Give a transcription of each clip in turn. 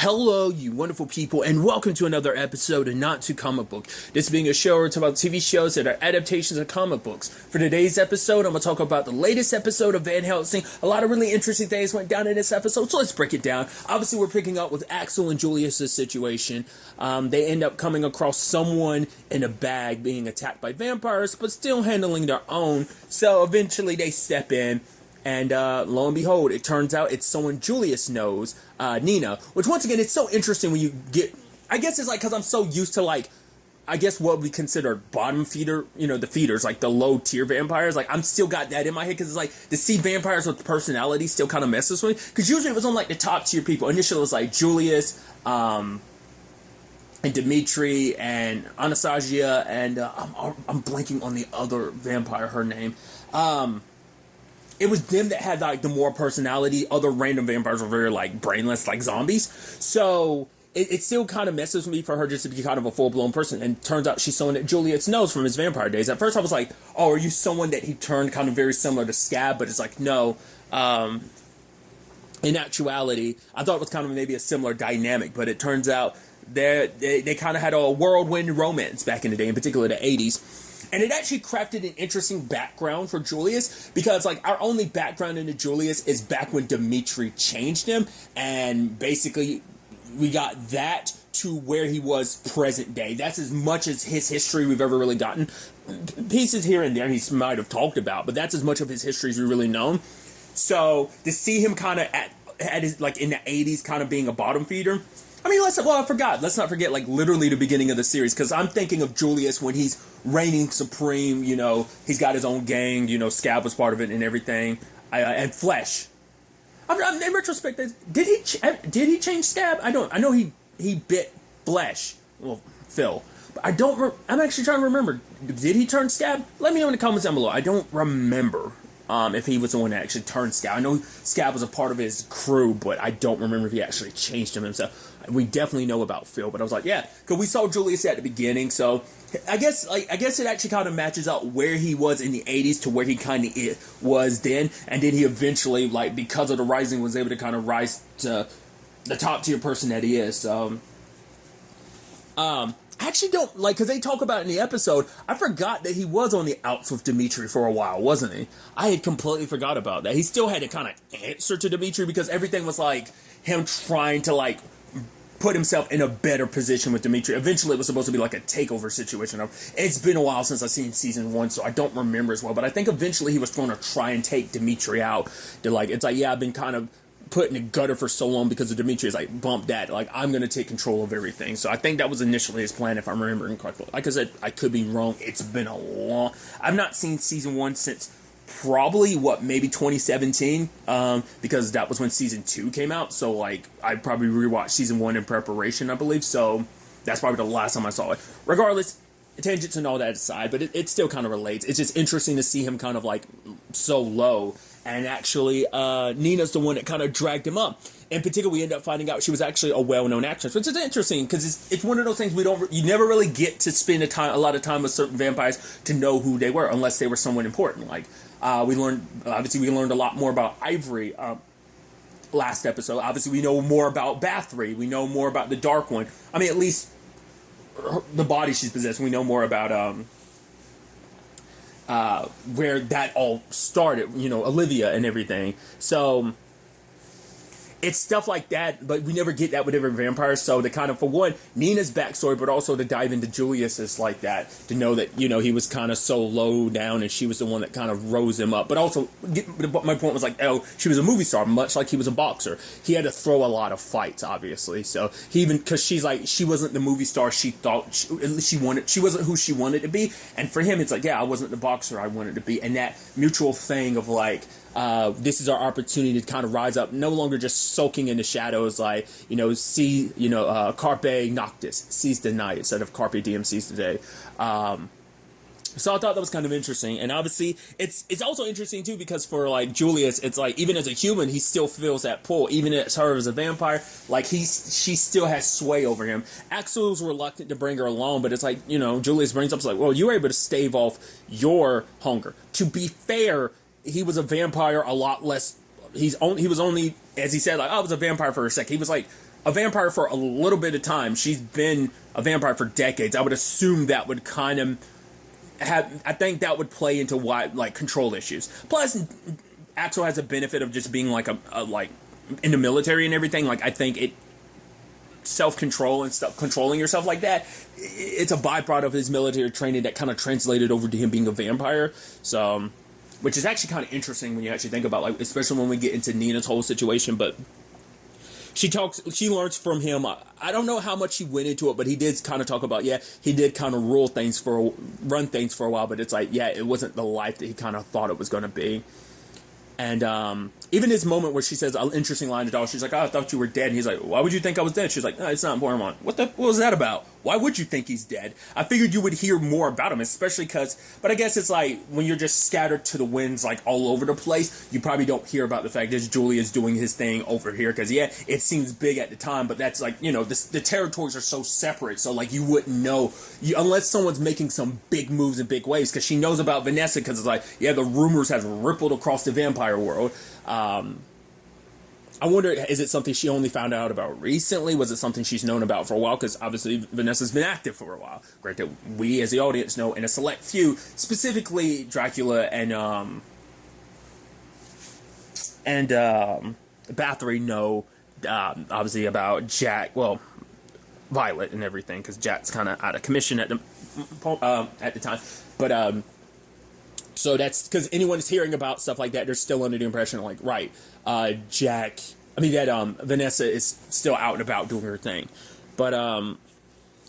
Hello, you wonderful people, and welcome to another episode of Not Too Comic Book. This being a show where it's about TV shows that are adaptations of comic books. For today's episode, I'm going to talk about the latest episode of Van Helsing. A lot of really interesting things went down in this episode, so let's break it down. Obviously, we're picking up with Axel and Julius's situation. They end up coming across someone in a bag being attacked by vampires, but still handling their own. So eventually, they step in. And lo and behold, it turns out it's someone Julius knows, Nina. Which, once again, it's so interesting when you get... I guess it's like because I'm so used to, like, I guess what we consider bottom feeder, the feeders, like the low-tier vampires. Like, I'm still got that in my head because it's like, to see vampires with personality still kind of messes with me. Because usually it was on, like, the top-tier people. Initially, it was, like, Julius, and Dimitri, and Anastasia, and I'm blanking on the other vampire, her name. It was them that had, like, the more personality. Other random vampires were very, like, brainless, like zombies. So, it still kind of messes with me for her just to be kind of a full-blown person. And turns out she's someone that Julius knows from his vampire days. At first, I was like, oh, are you someone that he turned kind of very similar to Scab? But it's like, no. In actuality, I thought it was kind of maybe a similar dynamic. But it turns out they kind of had a whirlwind romance back in the day, in particular the 80s. And it actually crafted an interesting background for Julius, because, like, our only background into Julius is back when Dimitri changed him, and basically we got that to where he was present day. That's as much as his history we've ever really gotten. Pieces here and there he might have talked about, but that's as much of his history as we've really known. So, to see him kind of at his, like, in the 80s kind of being a bottom feeder... I mean, I forgot. Let's not forget, like, literally the beginning of the series, because I'm thinking of Julius when he's reigning supreme, he's got his own gang, Scab was part of it and everything, and Flesh. In retrospect, did he change Scab? I know he bit Flesh, well, Phil, but I'm actually trying to remember, did he turn Scab? Let me know in the comments down below. I don't remember. If he was the one that actually turned Scab. I know Scab was a part of his crew, but I don't remember if he actually changed him himself. We definitely know about Phil, but I was like, yeah, because we saw Julius at the beginning, so I guess it actually kind of matches out where he was in the 80s to where he kind of was then, and then he eventually, like, because of the Rising, was able to kind of rise to the top tier person that he is, so... I actually don't, like, because they talk about it in the episode, I forgot that he was on the outs with Dimitri for a while, wasn't he? I had completely forgot about that. He still had to kind of answer to Dimitri because everything was, like, him trying to, like, put himself in a better position with Dimitri. Eventually, it was supposed to be, like, a takeover situation. It's been a while since I've seen season 1, so I don't remember as well, but I think eventually he was going to try and take Dimitri out. It's like, yeah, I've been kind of put in the gutter for so long because of Demetrius, like, bump that, like, I'm going to take control of everything. So I think that was initially his plan, if I'm remembering correctly. Like I said, I could be wrong. It's been a long... I've not seen season 1 since probably, maybe 2017, because that was when season 2 came out. So, like, I probably rewatched season 1 in preparation, I believe. So that's probably the last time I saw it. Regardless, tangents and all that aside, but it still kind of relates. It's just interesting to see him kind of, like, so low. And actually, Nina's the one that kind of dragged him up. In particular, we end up finding out she was actually a well-known actress, which is interesting because it's one of those things you never really get to spend a lot of time with certain vampires to know who they were unless they were someone important. Like we learned a lot more about Ivory last episode. Obviously, we know more about Bathory. We know more about the Dark One. I mean, at least the body she's possessed. We know more about where that all started, Olivia and everything. So it's stuff like that, but we never get that with every vampire. So to kind of, for one, Nina's backstory, but also to dive into Julius's like that, to know that, he was kind of so low down and she was the one that kind of rose him up. But also, my point was like, she was a movie star, much like he was a boxer. He had to throw a lot of fights, obviously. So because she's like, she wasn't the movie star she thought she wasn't who she wanted to be. And for him, it's like, yeah, I wasn't the boxer I wanted to be. And that mutual thing of like, this is our opportunity to kind of rise up, no longer just sulking in the shadows, like, Carpe Noctis, seize the night, instead of Carpe Diem, seize the day. So I thought that was kind of interesting, and obviously, it's also interesting, too, because for, like, Julius, it's like, even as a human, he still feels that pull, even as her as a vampire, like, she still has sway over him. Axel's reluctant to bring her along, but it's like, Julius brings up, it's like, well, you were able to stave off your hunger. To be fair, he was a vampire a lot less he was only, as he said, like, I was a vampire for a second. He was like a vampire for a little bit of time. She's been a vampire for decades. I would assume that would kind of I think that would play into why, like, control issues. Plus, Axel has a benefit of just being like a like in the military and everything. Like, I think it self-control and stuff, controlling yourself like that, it's a byproduct of his military training that kind of translated over to him being a vampire. So, which is actually kind of interesting when you actually think about, like, especially when we get into Nina's whole situation. But she learns from him. I don't know how much he went into it, but he did kind of talk about, he did kind of run things for a while, but it's like, it wasn't the life that he kind of thought it was going to be. And even this moment where she says an interesting line to Doll, she's like, I thought you were dead. And he's like, why would you think I was dead? She's like, no, it's not important. What was that about? Why would you think he's dead? I figured you would hear more about him, especially but I guess it's like when you're just scattered to the winds, like, all over the place, you probably don't hear about the fact that Julius doing his thing over here. Because, it seems big at the time, but that's like, the territories are so separate. So, like, you wouldn't know, unless someone's making some big moves in big ways. Because she knows about Vanessa, because it's like, the rumors have rippled across the vampire world. I wonder, is it something she only found out about recently? Was it something she's known about for a while? Because obviously Vanessa's been active for a while. Granted, we as the audience know, and a select few, specifically Dracula and Bathory know, obviously, about Jack. Well, Violet and everything, because Jack's kind of out of commission at the time. But so that's because anyone's hearing about stuff like that, they're still under the impression, like, right, Vanessa is still out and about doing her thing. But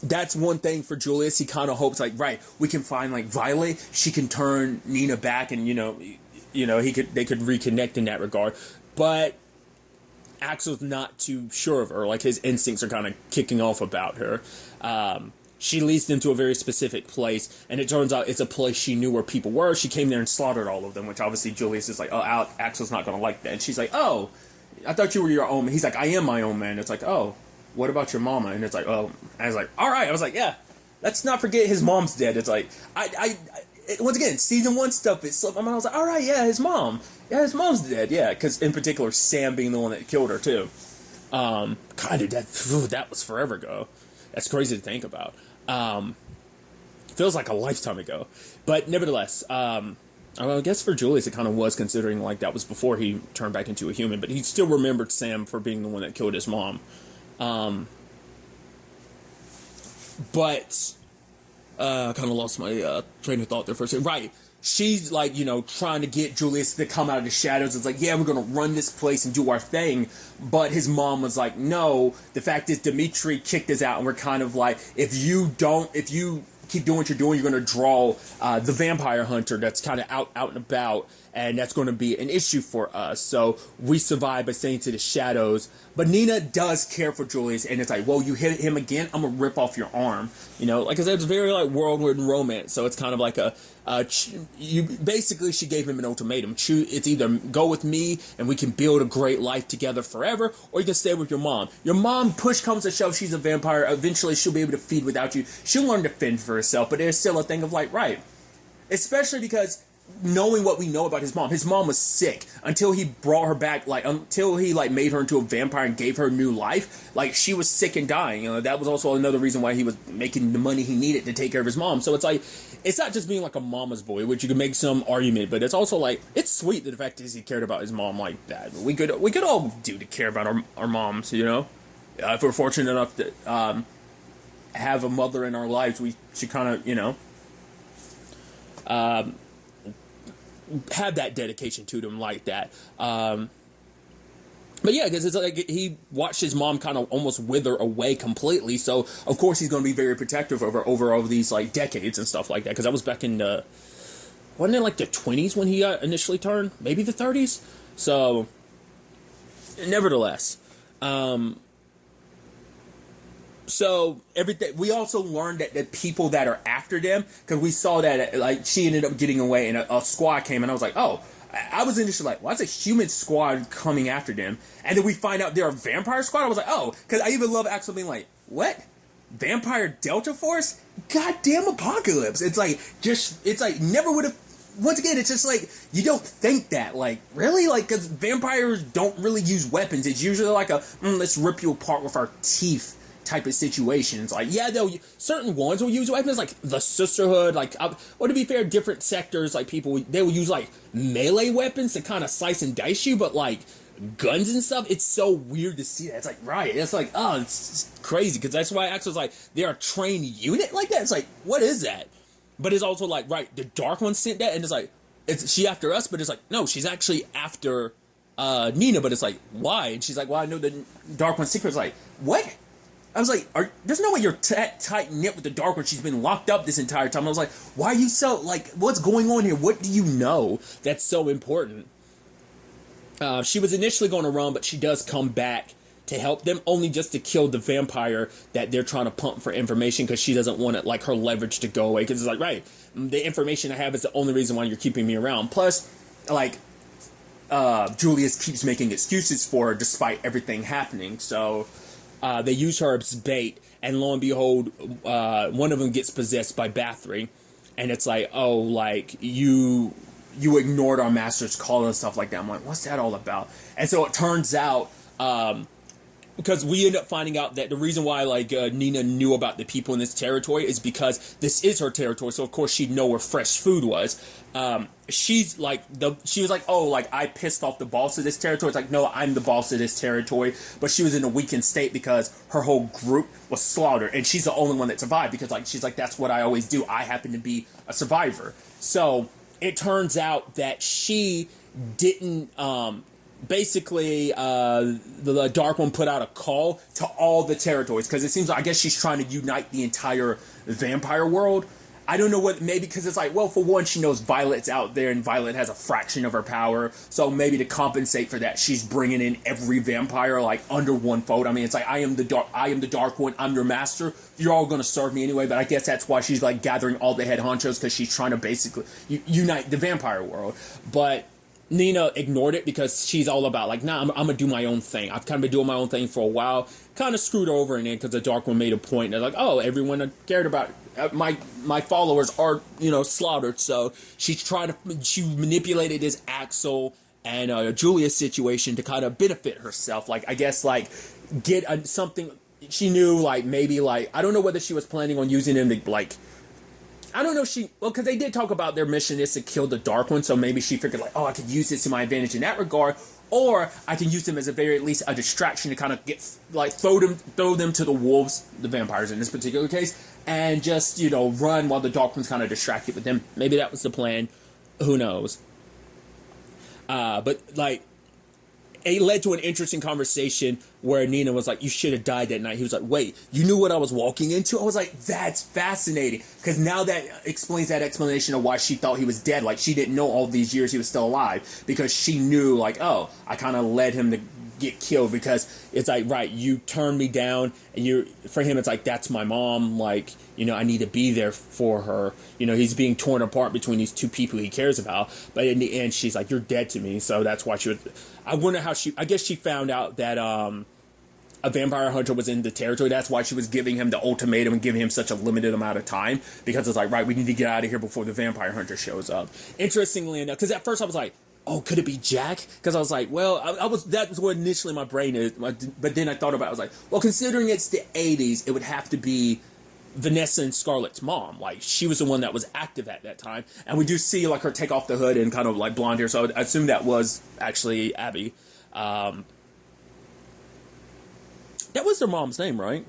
that's one thing for Julius. He kind of hopes, like, right, we can find, like, Violet. She can turn Nina back, and they could reconnect in that regard. But Axel's not too sure of her. Like, his instincts are kind of kicking off about her. She leads them to a very specific place, and it turns out it's a place she knew where people were. She came there and slaughtered all of them, which obviously Julius is like, oh, Axel's not going to like that. And she's like, oh, I thought you were your own man. He's like, I am my own man. It's like, oh, what about your mama? And it's like, oh, and I was like, all right. I was like, let's not forget his mom's dead. It's like, once again, season 1 stuff, it slipped my mind. I was like, all right, his mom. Yeah, his mom's dead, because in particular, Sam being the one that killed her, too. That was forever ago. That's crazy to think about. Feels like a lifetime ago. But nevertheless, I guess for Julius it kind of was, considering, like, that was before he turned back into a human. But he still remembered Sam for being the one that killed his mom. But I kind of lost my train of thought there for a second. Right. She's, like, trying to get Julius to come out of the shadows. It's like, we're going to run this place and do our thing. But his mom was like, no. The fact is, Dimitri kicked us out, and we're kind of like, if you keep doing what you're doing, you're going to draw the vampire hunter that's kind of out and about, and that's going to be an issue for us. So we survive by staying to the shadows. But Nina does care for Julius, and it's like, well, you hit him again, I'm going to rip off your arm. Like I said, it's very, like, whirlwind romance. So it's kind of like basically she gave him an ultimatum. It's either go with me and we can build a great life together forever, or you can stay with your mom. Your mom, push comes to shove, she's a vampire. Eventually she'll be able to feed without you. She'll learn to fend for herself, but there's still a thing of, like, right. Especially because knowing what we know about his mom was sick until he brought her back, like, until he, like, made her into a vampire and gave her new life. Like, she was sick and dying. That was also another reason why he was making the money he needed to take care of his mom. So it's like, it's not just being like a mama's boy, which you can make some argument, but it's also like, it's sweet that the fact is he cared about his mom like that. We could all do to care about our moms, if we're fortunate enough to have a mother in our lives, we should kind of have that dedication to them like that. But because it's like he watched his mom kind of almost wither away completely, so of course he's going to be very protective of her over all these, like, decades and stuff like that, because that was back in wasn't it like the 20s when he initially turned? Maybe the 30s? So, nevertheless, so everything, we also learned that the people that are after them, because we saw that, like, she ended up getting away and a squad came, and I was like, oh, I was initially like, why is a human squad coming after them? And then we find out they're a vampire squad. I was like, oh, because I even love Axel being like, what? Vampire Delta Force? Goddamn apocalypse. It's like, never would have once again, it's just like, you don't think that, like, really? Like, because vampires don't really use weapons. It's usually like a, let's rip you apart with our teeth type of situation. It's like, yeah, certain ones will use weapons, like the Sisterhood, like, or to be fair, different sectors, like, they will use, like, melee weapons to kind of slice and dice you, but, like, guns and stuff, it's so weird to see that. It's like, right, it's like, oh, it's crazy, because that's why Axel's like, they're a trained unit like that. It's like, what is that? But it's also like, right, the Dark One sent that, and it's like, is she after us? But it's like, no, she's actually after Nina, but it's like, why? And she's like, well, I know the Dark One's secret. It's like, what? I was like, there's no way you're tight-knit with the Dark One. She's been locked up this entire time. I was like, why are you so, like, what's going on here? What do you know that's so important? She was initially going to run, but she does come back to help them, only just to kill the vampire that they're trying to pump for information, because she doesn't want it, like, her leverage to go away. Because it's like, right, the information I have is the only reason why you're keeping me around. Plus, like, Julius keeps making excuses for her despite everything happening. So they use her as bait, and lo and behold, one of them gets possessed by Bathory, and it's like, oh, like, you ignored our master's call and stuff like that. I'm like, what's that all about? And so it turns out, because we end up finding out that the reason why, like, Nina knew about the people in this territory is because this is her territory, so of course she'd know where fresh food was. She was like, oh, like, I pissed off the boss of this territory. It's like, no, I'm the boss of this territory. But she was in a weakened state because her whole group was slaughtered, and she's the only one that survived, because, like, she's like, that's what I always do. I happen to be a survivor. So it turns out that she didn't, basically, the Dark One put out a call to all the territories, because it seems like, I guess she's trying to unite the entire vampire world. I don't know what, maybe because it's like, well, for one, she knows Violet's out there, and Violet has a fraction of her power, so maybe to compensate for that, she's bringing in every vampire, like, under one fold. I mean, it's like, I am the Dark One, I'm your master, you're all going to serve me anyway, but I guess that's why she's, like, gathering all the head honchos, because she's trying to basically unite the vampire world. But Nina ignored it, because she's all about, like, nah, I'm going to do my own thing. I've kind of been doing my own thing for a while. Kind of screwed over in it, because the Dark One made a point. And they're like, oh, everyone I cared about, my followers are, slaughtered. So she manipulated this Axel and Julia's situation to kind of benefit herself. Like, I guess, like, get something. She knew, like, maybe, like, I don't know whether she was planning on using him to, like, I don't know if because they did talk about their mission is to kill the Dark One, so maybe she figured, like, oh, I could use this to my advantage in that regard, or I can use them as a very, at least, a distraction to kind of get, like, throw them to the wolves, the vampires in this particular case, and just, run while the Dark One's kind of distracted with them. Maybe that was the plan. Who knows? But, like, it led to an interesting conversation where Nina was like, you should have died that night. He was like, wait, you knew what I was walking into? I was like, that's fascinating. Because now that explains that explanation of why she thought he was dead. Like, she didn't know all these years he was still alive. Because she knew, like, oh, I kind of led him to get killed, because it's like, right, you turned me down, and for him, it's like, that's my mom, like, I need to be there for her. He's being torn apart between these two people he cares about, but in the end, she's like, you're dead to me. So that's why I wonder how I guess she found out that a vampire hunter was in the territory. That's why she was giving him the ultimatum and giving him such a limited amount of time, because it's like, right, we need to get out of here before the vampire hunter shows up. Interestingly enough, because at first I was like, oh, could it be Jack? Because I was like, well, that was what initially my brain is, but then I thought about it, I was like, well, considering it's the 80s, it would have to be Vanessa and Scarlett's mom. Like, she was the one that was active at that time, and we do see, like, her take off the hood and kind of, like, blonde hair, so I assume that was actually Abby. That was their mom's name, right?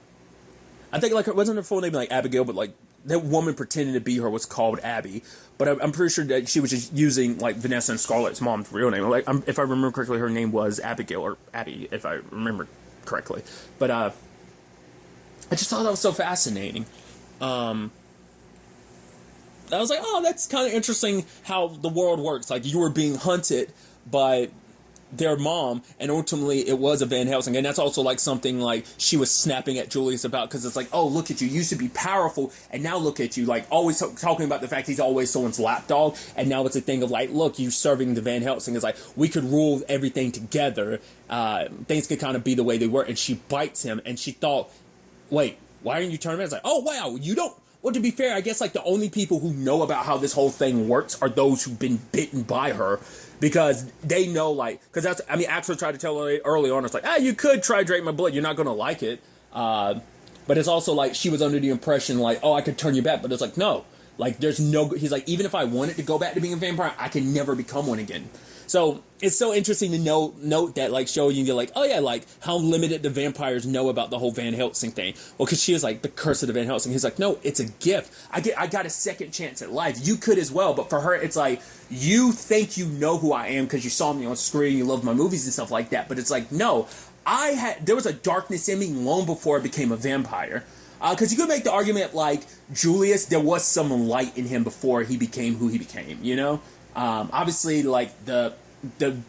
I think, like, it wasn't her full name, like, Abigail, but, like, that woman pretending to be her was called Abby, but I'm pretty sure that she was just using, like, Vanessa and Scarlett's mom's real name. Like, if I remember correctly, her name was Abigail, or Abby, if I remember correctly. But I just thought that was so fascinating. I was like, oh, that's kind of interesting how the world works. Like, you were being hunted by their mom, and ultimately it was a Van Helsing, and that's also, like, something, like, she was snapping at Julius about, because it's like, oh, look at you, used to be powerful, and now look at you, like, always talking about the fact he's always someone's lapdog, and now it's a thing of, like, look, you serving the Van Helsing. It's like, we could rule everything together, things could kind of be the way they were, and she bites him, and she thought, wait, why aren't you turning around? It's like, oh, wow, you don't, well, to be fair, I guess like the only people who know about how this whole thing works are those who've been bitten by her, because they know, like, because that's, I mean, Axel tried to tell her early on, it's like, you could try drink my blood, you're not gonna like it, but it's also like she was under the impression like, oh, I could turn you back, but it's like, no, like there's no, he's like, even if I wanted to go back to being a vampire, I can never become one again. So it's so interesting to note that, like, showing you, like, oh yeah, like how limited the vampires know about the whole Van Helsing thing. Well, because she was like, the curse of the Van Helsing. He's like, no, it's a gift. I got a second chance at life. You could as well, but for her, it's like, you think you know who I am because you saw me on screen, you love my movies and stuff like that. But it's like, no, there was a darkness in me long before I became a vampire. Because you could make the argument, like, Julius, there was some light in him before he became who he became, you know? Obviously, like, the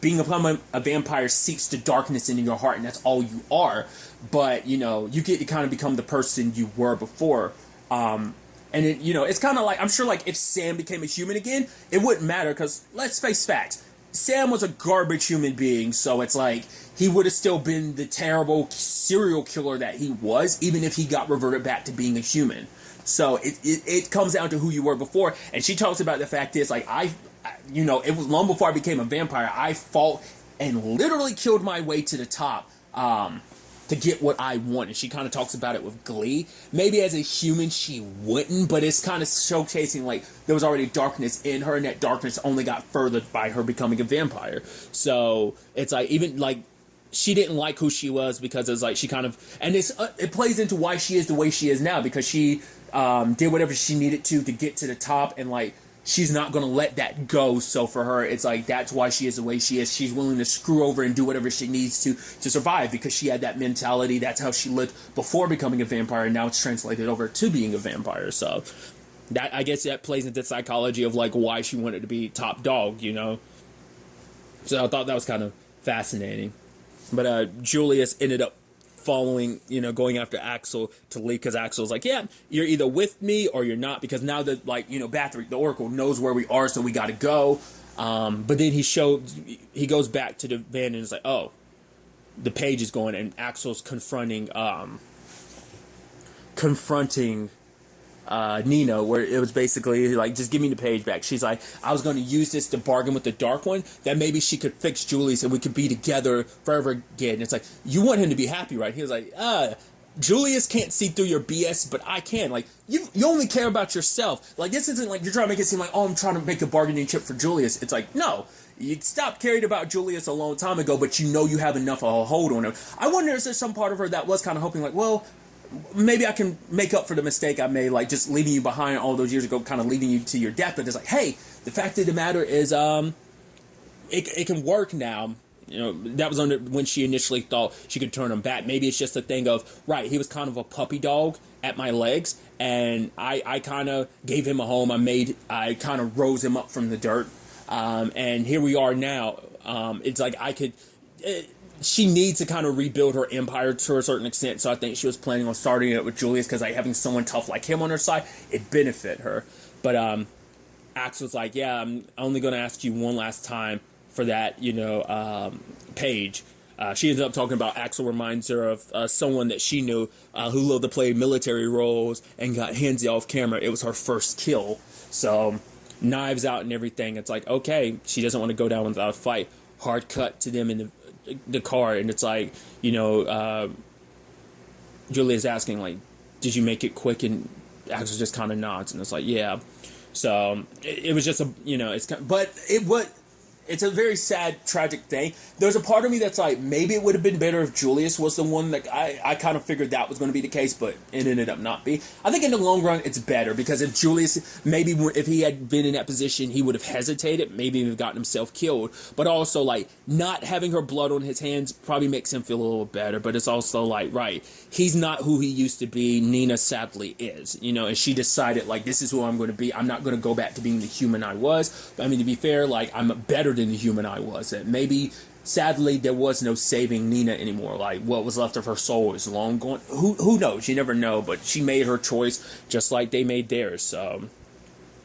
being a vampire seeps the darkness into your heart, and that's all you are. But, you know, you get to kind of become the person you were before. And, it, you know, it's kind of like, I'm sure, like, if Sam became a human again, it wouldn't matter, because let's face facts. Sam was a garbage human being, so it's like, he would have still been the terrible serial killer that he was, even if he got reverted back to being a human. So it comes down to who you were before. And she talks about the fact is, like, you know, it was long before I became a vampire, I fought and literally killed my way to the top to get what I wanted. She kind of talks about it with glee. Maybe as a human she wouldn't, but it's kind of showcasing, like, there was already darkness in her, and that darkness only got furthered by her becoming a vampire. So it's like, even, like, she didn't like who she was because it's like she kind of, and it plays into why she is the way she is now, because she did whatever she needed to get to the top, and, like, she's not going to let that go. So for her, it's like, that's why she is the way she is. She's willing to screw over and do whatever she needs to survive, because she had that mentality. That's how she lived before becoming a vampire, and now it's translated over to being a vampire. So that, I guess that plays into the psychology of, like, why she wanted to be top dog, you know? So I thought that was kind of fascinating. But Julius ended up following, you know, going after Axel to leave, because Axel's like, yeah, you're either with me or you're not, because now that, like, you know, Bathory, the Oracle, knows where we are, so we got to go. But then he goes back to the van, and it's like, oh, the page is going, and Axel's confronting Nina, where it was basically like, just give me the page back. She's like, I was going to use this to bargain with the Dark One, that maybe she could fix Julius and we could be together forever again. And it's like, you want him to be happy, right? He was like, Julius can't see through your BS, but I can. Like, you only care about yourself. Like, this isn't like you're trying to make it seem like, oh, I'm trying to make a bargaining chip for Julius. It's like, no, you stopped caring about Julius a long time ago, but you know you have enough of a hold on him. I wonder if there's some part of her that was kind of hoping, like, well, maybe I can make up for the mistake I made, like just leaving you behind all those years ago, kind of leaving you to your death. But it's like, hey, the fact of the matter is, it can work now. You know, that was when she initially thought she could turn him back. Maybe it's just a thing of, right, he was kind of a puppy dog at my legs, and I kind of gave him a home. I kind of rose him up from the dirt, and here we are now. It's like she needs to kind of rebuild her empire to a certain extent, so I think she was planning on starting it with Julius, because like having someone tough like him on her side, it benefit her. But Axel's like, yeah, I'm only going to ask you one last time for that, you know, page. She ends up talking about Axel reminds her of someone that she knew who loved to play military roles and got handsy off camera. It was her first kill. So knives out and everything. It's like, okay, she doesn't want to go down without a fight. Hard cut to them in the car, and it's like, you know, Julia's asking, like, did you make it quick? And Axel just kind of nods, and it's like, yeah. So it was just a, you know, it's a very sad, tragic thing. There's a part of me that's like, maybe it would have been better if Julius was the one that I kind of figured that was going to be the case, but it ended up not be. I think in the long run, it's better, because if Julius, maybe if he had been in that position, he would have hesitated, maybe even gotten himself killed. But also, like, not having her blood on his hands probably makes him feel a little better, but it's also like, right, he's not who he used to be. Nina sadly is, you know, and she decided, like, this is who I'm going to be. I'm not going to go back to being the human I was. I mean, to be fair, like, I'm better than the human I was. And maybe, sadly, there was no saving Nina anymore. Like, what was left of her soul is long gone. Who knows? You never know. But she made her choice just like they made theirs. So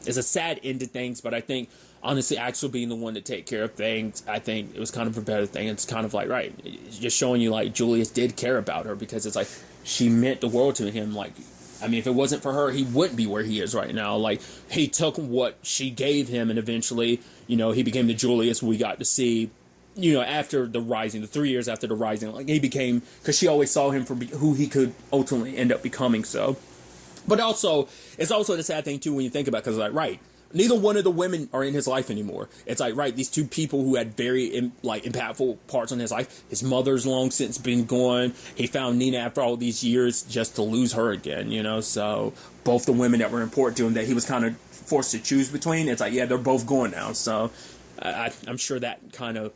it's a sad end to things. But I think, honestly, Axel being the one to take care of things, I think it was kind of a better thing. It's kind of like, right, it's just showing you, like, Julius did care about her, because it's like she meant the world to him. Like, I mean, if it wasn't for her, he wouldn't be where he is right now. Like, he took what she gave him, and eventually, he became the Julius we got to see, after the Rising, the 3 years after the Rising. Like, he became, because she always saw him for who he could ultimately end up becoming, so. But also, it's also the sad thing, too, when you think about it, because, like, right, neither one of the women are in his life anymore. It's like, right, these two people who had very, impactful parts on his life. His mother's long since been gone. He found Nina after all these years just to lose her again, So, both the women that were important to him that he was kind of forced to choose between, it's like, yeah, they're both gone now. So, I'm sure that kind of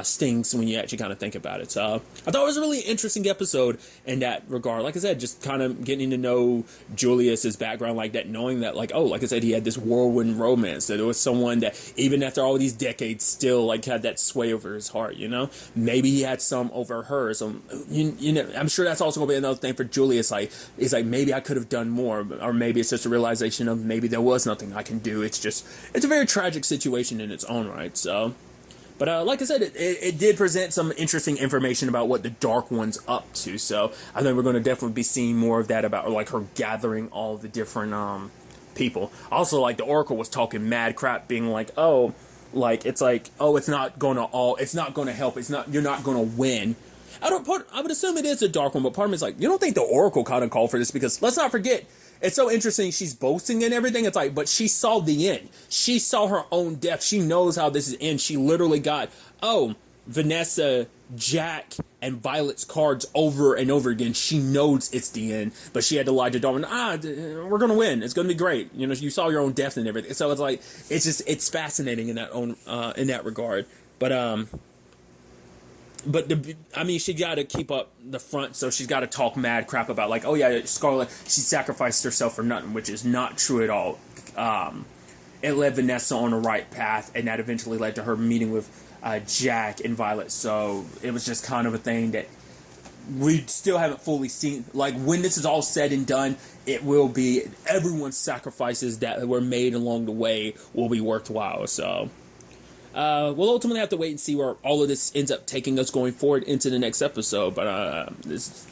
stings when you actually kind of think about it. So I thought it was a really interesting episode in that regard. Like I said, just kind of getting to know Julius's background like that, knowing that, like, like I said, he had this whirlwind romance, that it was someone that even after all these decades still like had that sway over his heart, maybe he had some over her. So I'm sure that's also gonna be another thing for Julius. Like, it's like, maybe I could have done more, or maybe it's just a realization of maybe there was nothing I can do. It's a very tragic situation in its own right. So. But like I said, it did present some interesting information about what the Dark One's up to. So I think we're going to definitely be seeing more of that about, like, her gathering all the different people. Also, like, the Oracle was talking mad crap, being like, it's not going to help. You're not going to win. I would assume it is a Dark One, but part of me is like, you don't think the Oracle kind of called for this? Because let's not forget, it's so interesting. She's boasting and everything. It's like, but she saw the end. She saw her own death. She knows how this is end. She literally got, Vanessa, Jack, and Violet's cards over and over again. She knows it's the end, but she had to lie to Darwin. We're going to win. It's going to be great. You saw your own death and everything. So it's like, it's fascinating in that regard. But she got to keep up the front, so she's got to talk mad crap about, like, oh yeah, Scarlet, she sacrificed herself for nothing, which is not true at all. It led Vanessa on the right path, and that eventually led to her meeting with Jack and Violet. So it was just kind of a thing that we still haven't fully seen. Like, when this is all said and done, it will be, everyone's sacrifices that were made along the way will be worthwhile. So. We'll ultimately have to wait and see where all of this ends up taking us going forward into the next episode. But this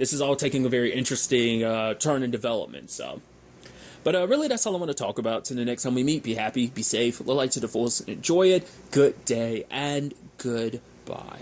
is all taking a very interesting turn in development. So, but really, that's all I want to talk about. Till the next time we meet, be happy, be safe, live life to the fullest, enjoy it. Good day and goodbye.